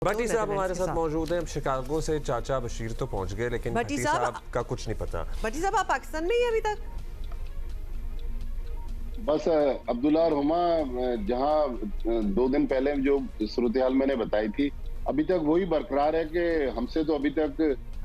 भट्टी साहब हमारे साथ मौजूद हैं। अब शिकागो से चाचा बशीर तो पहुंच गए, लेकिन भट्टी साहब का कुछ नहीं पता। भट्टी साहब, आप पाकिस्तान में ही अभी तक? बस अब्दुल्ला और हुमा, जहां 2 दिन पहले जो सूरत हाल मैंने बताई थी, अभी तक वही बरकरार है कि हमसे तो अभी तक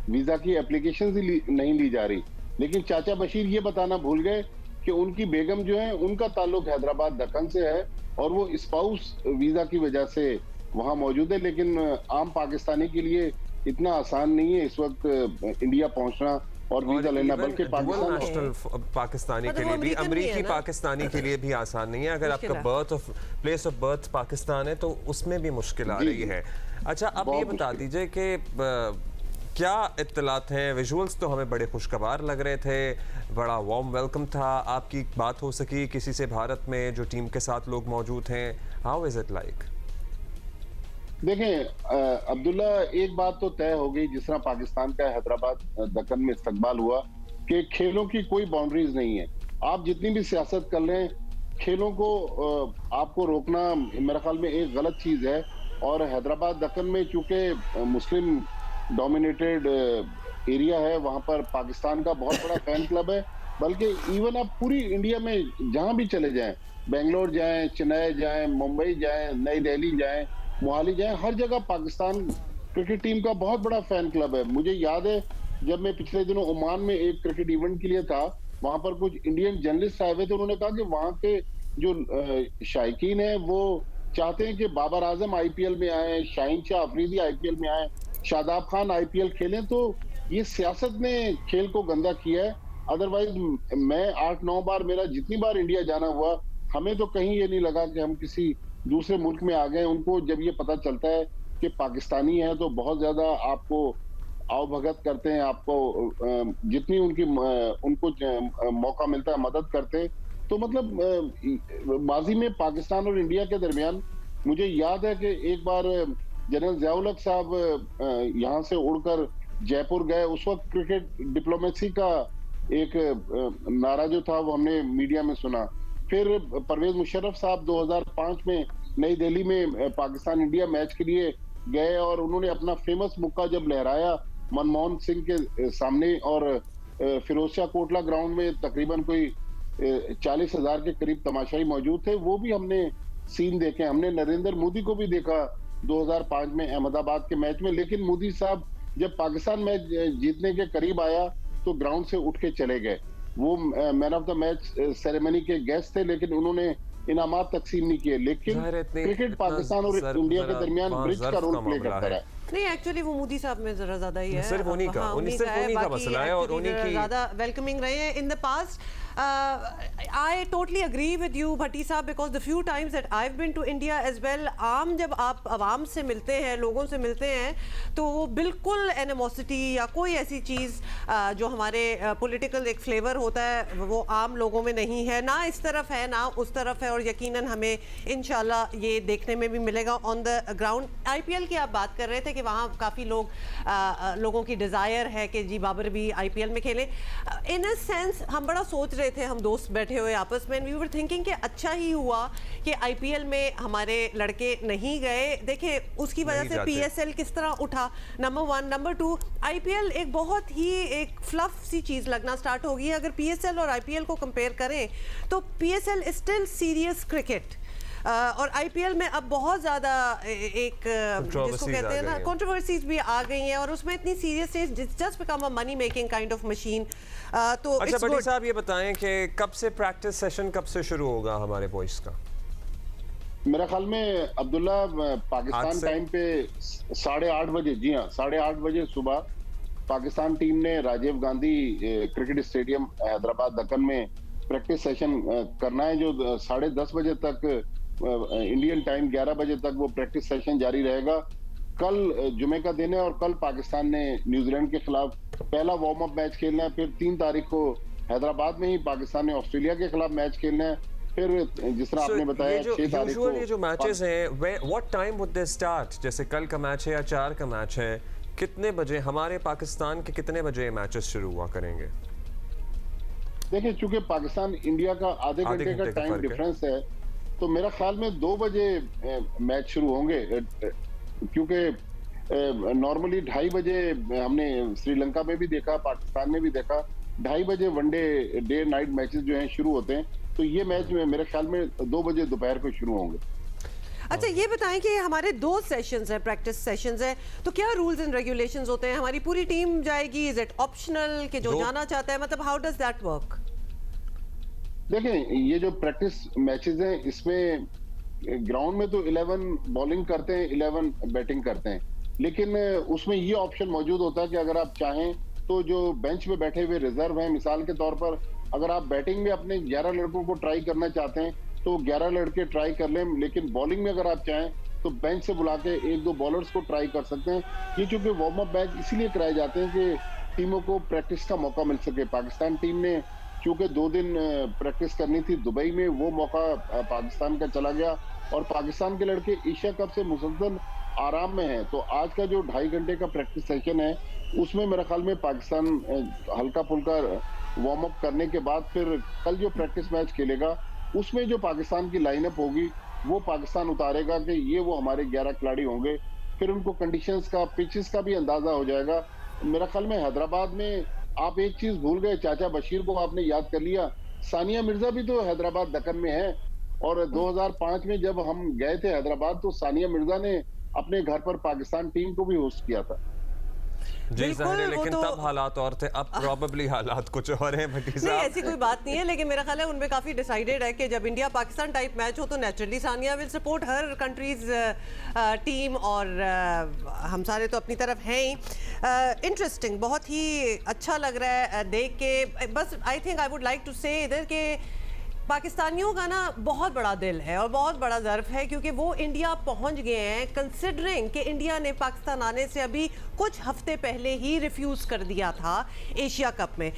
वीजा की एप्लीकेशन ही नहीं ली जा रही। लेकिन चाचा बशीर ये बताना भूल गए कि उनकी बेगम जो है, उनका ताल्लुक हैदराबाद दक्कन से है और वो स्पाउस वीजा की वजह से वहां मौजूद है। लेकिन आम पाकिस्तानी के लिए इतना आसान नहीं है इस वक्त इंडिया पहुंचना और वीजा लेना, बल्कि पाकिस्तानी के लिए भी, अमरीकी पाकिस्तानी के लिए भी आसान नहीं है। अगर आपका प्लेस ऑफ बर्थ पाकिस्तान है तो उसमें भी मुश्किल आ रही है। अच्छा, अब ये बता दीजिए कि क्या इत्तलात हैं? विजुअल्स तो हमें बड़े खुशगवार लग रहे थे, बड़ा वार्म वेलकम था। आपकी बात हो सकी किसी से भारत में जो टीम के साथ लोग मौजूद हैं? How is it like? देखें अब्दुल्ला, एक बात तो तय हो गई, जिस तरह पाकिस्तान का हैदराबाद दक्कन में इस्तकबाल हुआ, कि खेलों की कोई बाउंड्रीज नहीं है। आप जितनी भी सियासत कर लें, खेलों को आपको रोकना मेरे ख्याल में एक गलत चीज है। और हैदराबाद दक्कन में चूंकि मुस्लिम डोमिनेटेड एरिया है, वहां पर पाकिस्तान का बहुत बड़ा फैन क्लब है। बल्कि इवन आप पूरी इंडिया में जहां भी चले जाएं, बेंगलोर जाएं, चेन्नई जाएं, मुंबई जाएं, नई दिल्ली जाएं, मोहाली जाए, हर जगह पाकिस्तान क्रिकेट टीम का बहुत बड़ा फैन क्लब है। मुझे याद है जब मैं पिछले दिनों ओमान में एक क्रिकेट इवेंट के लिए था, वहां पर कुछ इंडियन जर्नलिस्ट आए हुए थे। उन्होंने कहा कि वहां के जो शायकीन है वो चाहते हैं कि बाबर आजम आईपीएल में आए, शाहीन शाह अफरीदी आईपीएल में आए, शादाब खान आईपीएल खेलें। तो ये सियासत ने खेल को गंदा किया है। अदरवाइज मैं 8-9 बार, मेरा जितनी बार इंडिया जाना हुआ, हमें तो कहीं ये नहीं लगा कि हम किसी दूसरे मुल्क में आ गए। उनको जब ये पता चलता है कि पाकिस्तानी है तो बहुत ज्यादा आपको आवभगत करते हैं, आपको जितनी उनको मौका मिलता है मदद करते हैं। तो मतलब माजी में पाकिस्तान और इंडिया के दरमियान मुझे याद है कि एक बार जनरल ज़िया-उल हक साहब यहाँ से उड़कर जयपुर गए। उस वक्त क्रिकेट डिप्लोमेसी का एक नारा जो था वो हमने मीडिया में सुना। फिर परवेज मुशर्रफ साहब 2005 में नई दिल्ली में पाकिस्तान इंडिया मैच के लिए गए और उन्होंने अपना फेमस मुक्का जब लहराया मनमोहन सिंह के सामने, और फिरोजशाह कोटला ग्राउंड में तकरीबन कोई 40,000 के करीब तमाशाई मौजूद थे। वो भी हमने सीन देखे। हमने नरेंद्र मोदी को भी देखा 2005 में अहमदाबाद के मैच में। लेकिन मोदी साहब जब पाकिस्तान मैच जीतने के करीब आया तो ग्राउंड से उठ के चले गए। वो man of the match ceremony के गेस्ट थे, लेकिन उन्होंने इनामात तकसीम नहीं किए। लेकिन क्रिकेट पाकिस्तान और इंडिया के दरमियान ब्रिज का रोल प्ले करता है। नहीं, एक्चुअली वो मोदी साहब में जरा ज्यादा ही है, सिर्फ उन्हीं का मसला है और उन्हीं की ज्यादा वेलकमिंग रहे हैं in the past. I totally agree with you, भट्टी साहब, because the few times that I've been to India as well, जब आप आवाम से मिलते हैं, लोगों से मिलते हैं, तो वो बिल्कुल एनिमोसिटी या कोई ऐसी चीज़ जो हमारे पॉलिटिकल एक फ्लेवर होता है वो आम लोगों में नहीं है। ना इस तरफ है ना उस तरफ है, और यकीनन हमें इंशाल्लाह ये देखने में भी मिलेगा ऑन द ग्राउंड। IPL की आप बात कर रहे थे कि वहाँ काफ़ी लोगों की डिज़ायर है कि जी बाबर भी IPL में खेले। इन अ सेंस हम बड़ा सोच रहे थे, हम दोस्त बैठे हुए आपस में, वी वर थिंकिंग कि अच्छा ही हुआ कि IPL में हमारे लड़के नहीं गए। देखिए उसकी वजह से PSL किस तरह उठा, नंबर 1। नंबर 2, IPL एक बहुत ही एक फ्लफ सी चीज़ लगना स्टार्ट होगी। अगर PSL और IPL को कंपेयर करें तो PSL is still serious cricket, और IPL में अब बहुत ज़्यादा एक जिसको कहते हैं ना कंट्रोवर्सीज भी आ गई हैं, और उसमें इतनी serious just become a money making kind of machine. तो अच्छा भट्टी साहब, ये बताएं कि कब से प्रैक्टिस सेशन कब से शुरू होगा हमारे बॉयज का? मेरा ख्याल में अब्दुल्ला पाकिस्तान टाइम पे 8:30 बजे, जी हाँ 8:30 बजे सुबह पाकिस्तान टीम ने राजीव गांधी क्रिकेट स्टेडियम हैदराबाद दक्कन में प्रैक्टिस सेशन करना है, जो 10:30 बजे तक इंडियन टाइम 11 बजे तक वो प्रैक्टिस सेशन जारी रहेगा। कल जुमे का दिन है और कल पाकिस्तान ने न्यूजीलैंड के खिलाफ पहला वार्म अप मैच खेलना है। फिर 3 तारीख को हैदराबाद में ही पाकिस्तान ने ऑस्ट्रेलिया के खिलाफ मैच खेलना है। फिर जिस तरह आपने बताया 6 तारीख को ये जो मैचेस हैं, what time would they start? जैसे कल का मैच है या 4 का मैच है, कितने बजे हमारे पाकिस्तान के कितने बजे मैचेस शुरू हुआ करेंगे? देखिए चूंकि पाकिस्तान इंडिया का आधे घंटे का टाइम डिफरेंस है, तो मेरा ख्याल में 2 बजे मैच शुरू होंगे, क्योंकि नॉर्मली 2:30 बजे हमने श्रीलंका में भी देखा, पाकिस्तान में भी देखा, 2:30 बजे वनडे डे नाइट मैचेस जो हैं शुरू होते हैं। तो ये मैच में मेरे ख्याल में 2 बजे दोपहर को शुरू होंगे। अच्छा, ये बताएं कि हमारे 2 सेशंस हैं, प्रैक्टिस सेशंस हैं, तो क्या रूल्स एंड रेगुलेशंस होते हैं? हमारी पूरी टीम जाएगी? इज इट ऑप्शनल कि जो जाना चाहता है, मतलब हाउ डज दैट वर्क? देखें, ये जो प्रैक्टिस मैचेस हैं इसमें ग्राउंड में तो 11 बॉलिंग करते हैं, 11 बैटिंग करते हैं, लेकिन उसमें ये ऑप्शन मौजूद होता है कि अगर आप चाहें तो जो बेंच में बैठे हुए रिजर्व हैं, मिसाल के तौर पर अगर आप बैटिंग में अपने 11 लड़कों को ट्राई करना चाहते हैं तो 11 लड़के ट्राई कर लें, लेकिन बॉलिंग में अगर आप चाहें तो बेंच से बुला के 1-2 बॉलर्स को ट्राई कर सकते हैं। ये चूंकि वार्म अप मैच इसीलिए कराए जाते हैं कि टीमों को प्रैक्टिस का मौका मिल सके। पाकिस्तान टीम ने चूंकि 2 दिन प्रैक्टिस करनी थी दुबई में, वो मौका पाकिस्तान का चला गया और पाकिस्तान के लड़के एशिया कप से मुसलसल आराम में हैं। तो आज का जो 2.5 घंटे का प्रैक्टिस सेशन है उसमें मेरे ख्याल में पाकिस्तान हल्का फुल्का वार्म अप करने के बाद फिर कल जो प्रैक्टिस मैच खेलेगा उसमें जो पाकिस्तान की लाइनअप होगी वो पाकिस्तान उतारेगा कि ये वो हमारे 11 खिलाड़ी होंगे। फिर उनको कंडीशंस का, पिचेस का भी अंदाजा हो जाएगा। मेरा ख्याल में हैदराबाद में आप एक चीज भूल गए, चाचा बशीर को आपने याद कर लिया। सानिया मिर्जा भी तो हैदराबाद दक्कन में है और 2005 में जब हम गए थे हैदराबाद तो सानिया मिर्जा ने अपने घर पर पाकिस्तान टीम को भी होस्ट किया था। जी ज़ाहिर है, लेकिन तब हालात और थे, अब प्रोबेबली हालात कुछ और हैं भट्टी साहब। नहीं, ऐसी कोई बात नहीं है, लेकिन मेरा ख्याल है उनमें काफी डिसाइडेड है कि जब इंडिया पाकिस्तान टाइप मैच हो तो naturally Sania will support her countries team, और हम सारे तो अपनी तरफ हैं ही। इंटरेस्टिंग, बहुत ही अच्छा लग रहा है देख के। बस I think I would like to say इधर के पाकिस्तानियों का ना बहुत बड़ा दिल है और बहुत बड़ा ज़र्फ है, क्योंकि वो इंडिया पहुंच गए हैं, कंसिडरिंग कि इंडिया ने पाकिस्तान आने से अभी कुछ हफ्ते पहले ही रिफ्यूज कर दिया था एशिया कप में।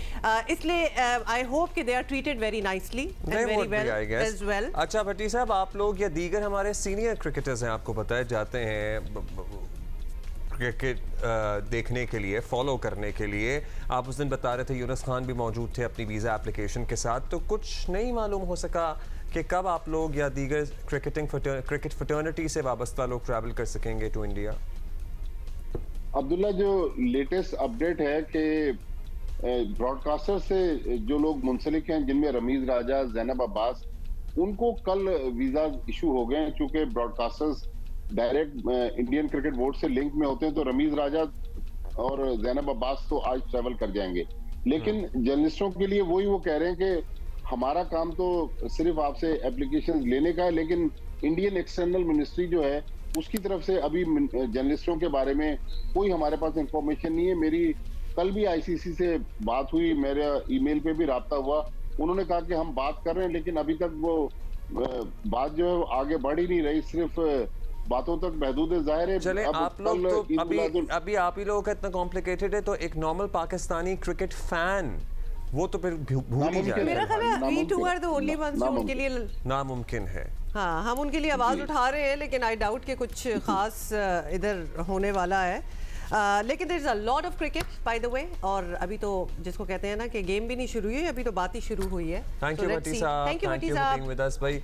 इसलिए आई होप कि they are treated very nicely and very well as well. अच्छा भट्टी साहब, आप लोग या दीगर हमारे सीनियर क्रिकेटर्स हैं, आपको बताए जाते हैं क्रिकेट देखने के लिए, फॉलो करने के लिए। आप उस दिन बता रहे थे यूनुस खान भी मौजूद थे अपनी वीज़ा एप्लीकेशन के साथ, तो कुछ नहीं मालूम हो सका कि कब आप लोग या दीगर क्रिकेट फ्रेटर्निटी से वाबस्ता लोग ट्रैवल कर सकेंगे टू इंडिया? अब्दुल्ला, जो लेटेस्ट अपडेट है कि ब्रॉडकास्टर से जो लोग मुंसलिक हैं, जिनमें रमीज राजा, जैनब अब्बास, उनको कल वीजा इशू हो गए हैं। चूंकि broadcasters direct Indian cricket board से लिंक में होते हैं तो रमीज राजा और जैनब अब्बास तो आज ट्रैवल कर जाएंगे, लेकिन जर्नलिस्टों के लिए वही वो कह रहे हैं कि हमारा काम तो सिर्फ आपसे एप्लीकेशंस लेने का है, लेकिन इंडियन एक्सटर्नल मिनिस्ट्री जो है उसकी तरफ से अभी जर्नलिस्टों के बारे में कोई हमारे पास इंफॉर्मेशन नहीं है। मेरी कल भी आईसीसी से बात हुई, मेरा ईमेल पे भी राब्ता हुआ, उन्होंने कहा कि हम बात कर रहे हैं, लेकिन अभी तक वो बात जो है आगे बढ़ ही नहीं रही, सिर्फ बातों तक महदूद है। जाहिर है चले आप लोग तो अभी आप ही लोगों का इतना कॉम्प्लिकेटेड है, तो एक नॉर्मल पाकिस्तानी क्रिकेट फैन वो तो फिर भूल ही जाए। मेरा ख्याल है we two are the only ones जो उनके लिए नामुमकिन है। हाँ, हम उनके लिए आवाज उठा रहे हैं, लेकिन आई डाउट कि कुछ खास इधर होने वाला है। लेकिन there is a lot of cricket by the way, और अभी तो जिसको कहते हैं ना कि गेम भी नहीं शुरू हुई है, अभी तो बात ही शुरू हुई है। थैंक यू भट्टी साहब, थैंक यू भट्टी साहब। विद अस भाई।